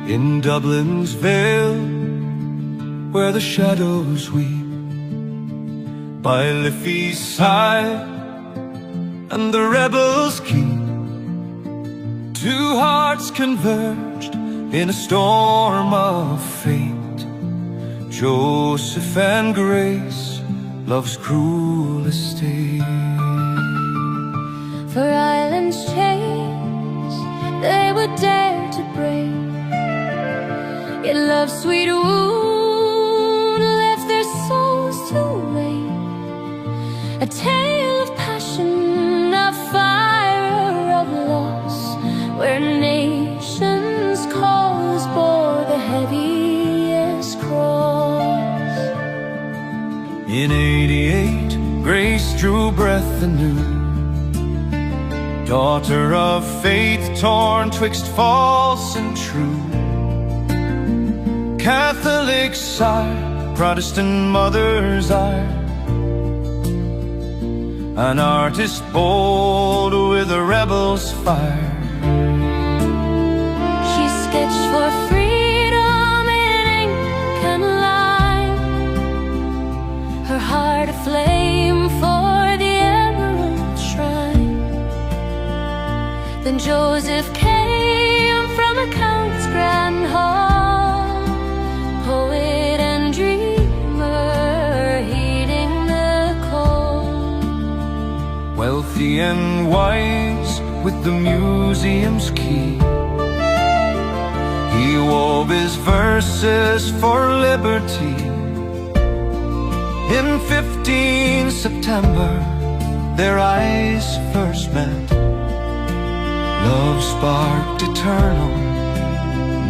In Dublin's vale, where the shadows weep, by Liffey's side and the rebels keep, two hearts converged in a storm of fate. Joseph and Grace, love's cruel estate. For Ireland's chains they would dare to break, yet love's sweet wound left their souls to wait. A tale of passion, of fire, of loss, where nations' cause bore the heaviest cross. In '88, Grace drew breath anew, daughter of faith torn twixt false and true. Catholic sire, Protestant mother's ire, an artist bold with a rebel's fire. She sketched for freedom in ink and line, her heart aflame for the Emerald Shrine. Then Joseph came from a count's grand hall, poet and dreamer, heeding the call. Wealthy and wise with the museum's key, he wove his verses for liberty. In 15 September, their eyes first met. Love sparked eternal,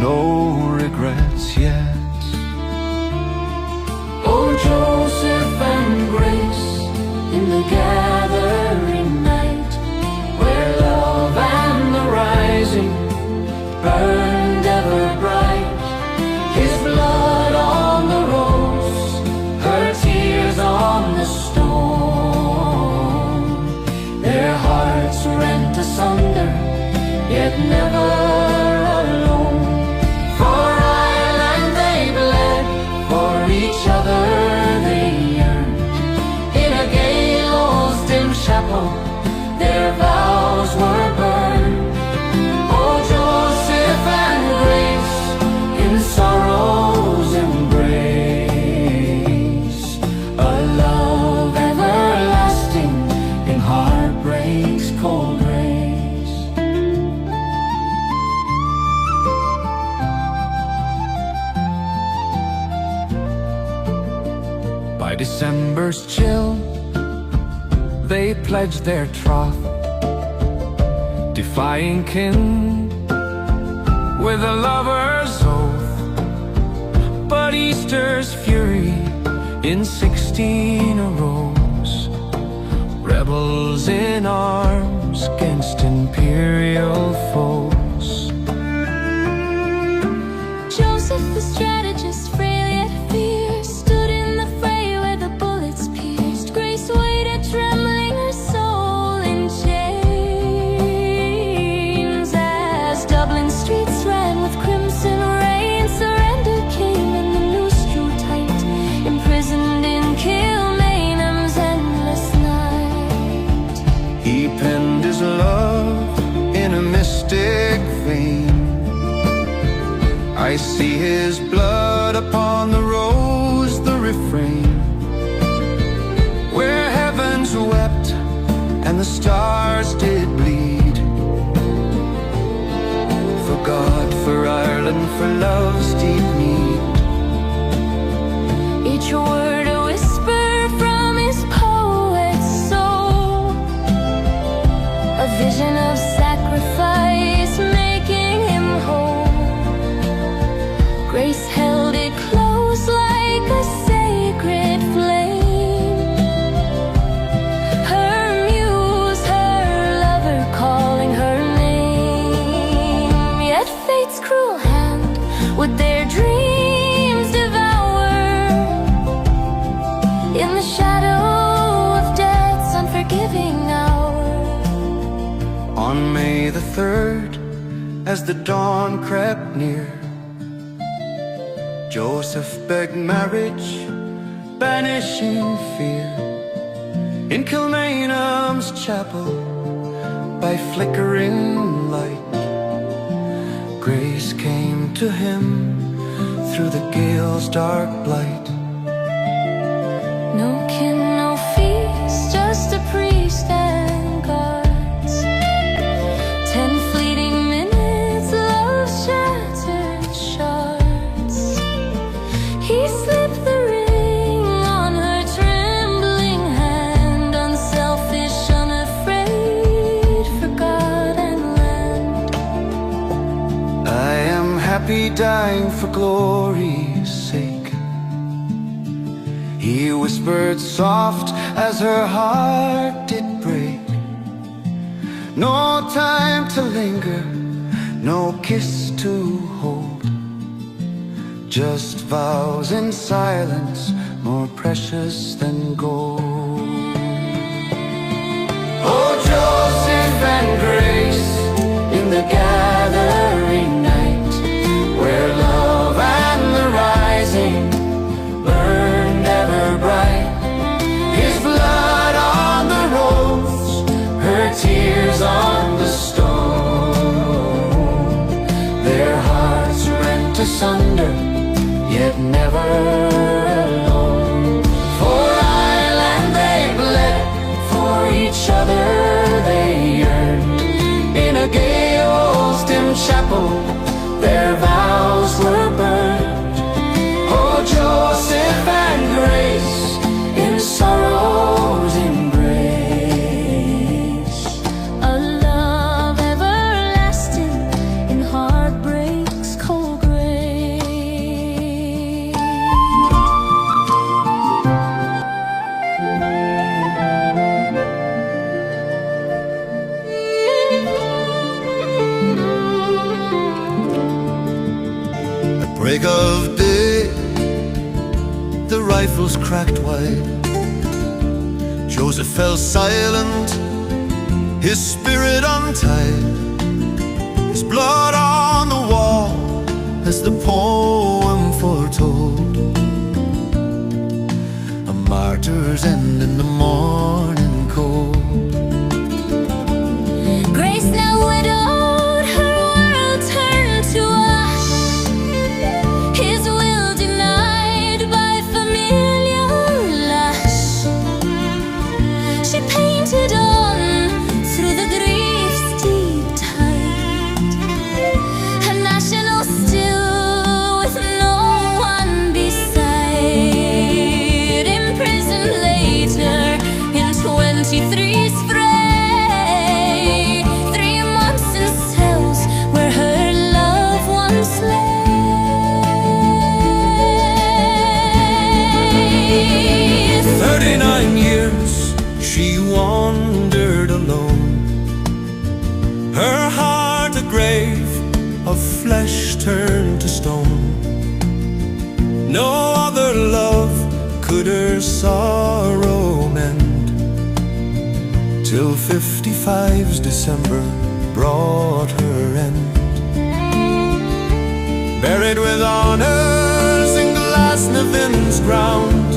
no regrets yet. Oh, Joseph and Grace, in the gathering night, where love and the rising burned ever bright. His blood on the rose, her tears on the stone. Their hearts rent asunder, yet never alone. For Ireland they bled, for each other they yearned. In a Gael's dim chapel, their vows were burned. Oh, Joseph and Grace, in sorrow's embrace, a love everlasting in heartbreak's cold race. By December's chill, they pledged their troth, defying kin with a lover's oath. But Easter's fury in 16 arose, rebels in arms against imperial foes. Joseph, the strategist, frail yet fierce, stood in the fray where the bullets pierced. Grace waited, trembling, her soul in chains. As Dublin streets ran with crimson rain, surrender came and the noose drew tight, imprisoned in Kilmainham's endless night. He penned his love in a mystic vein. I see his blood upon the rose, the refrain, where heavens wept and the stars did bleed. For God, for Ireland, for love's deep need. Each word a whisper from his poet's soul, a vision of sacrifice making him whole. Grace held it close like a sacred flame, her muse, her lover calling her name. Yet fate's cruel hand would their dreams devour, in the shadow of death's unforgiving hour. On May the 3rd, as the dawn crept near, Joseph begged marriage, banishing fear. In Kilmainham's chapel, by flickering light, grace came to him through the gale's dark blight. No kin, no feast, just a priest and gods. 10 fleeting minutes, love shattered shards. He slipped the ring on her trembling hand, unselfish, unafraid, for God and land. I am happy dying for glory's sake, he whispered soft as her heart did break. No time to linger, no kiss to hold, just vows in silence, more precious than gold. Oh, Joseph and Grace, in the gathering night, where love and the rising burned ever bright. His blood on the rose, her tears on the stone. Their hearts rent asunder, yet never alone. For Ireland they bled, for each other they yearned. In a gale's dim chapel, their vows were burned. Oh, Joseph and Grace, in sorrow's embrace. A love everlasting in heartbreak's cold grave. At break of day, the rifles cracked wide. Joseph fell silent, his spirit untied, his blood on the wall as the poem foretold. A martyr's end in the morning cold. Grace now widowed, her world turned to ash. His will denied by familiar lash. She painted on through the grief's deep tide, her national still with no one beside. Imprisoned later in 23's fray, 3 months in cells where her loved ones lay. 39 years she wandered alone, her heart a grave of flesh turned to stone. No other love could her sorrow mend, till 55's December brought her end. Buried with honors in Glasnevin's ground,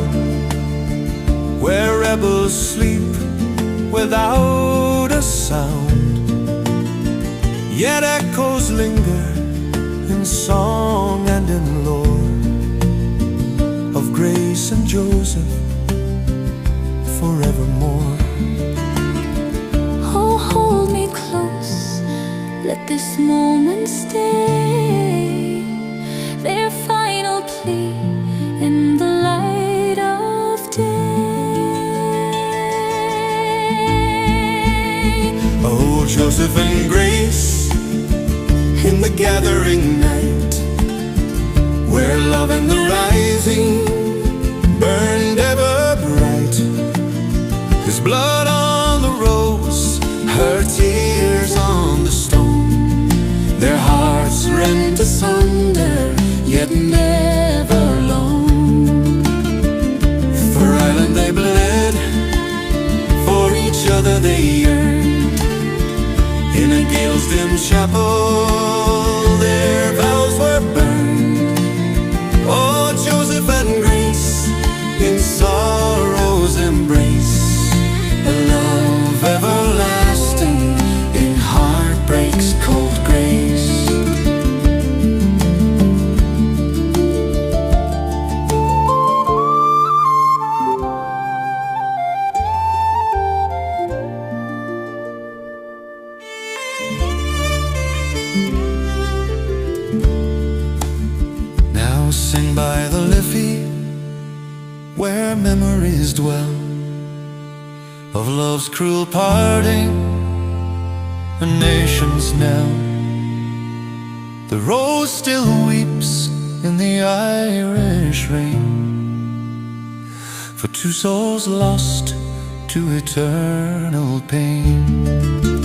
where rebels sleep without a sound, yet echoes linger in song and in lore of Grace and Joseph forevermore. Oh, hold me close, let this moment stay, their final plea in the light of day. Oh, Joseph and Grace, in the gathering night, where love and the rising burned ever bright. His blood on the rose, her tears on the stone. Their hearts rent asunder, yet never alone. For Ireland they bled, for each other they yearned. In a gale's dim chapel, their vows were burned. Oh, by the Liffey, where memories dwell of love's cruel parting, a nation's knell. The rose still weeps in the Irish rain, for two souls lost to eternal pain.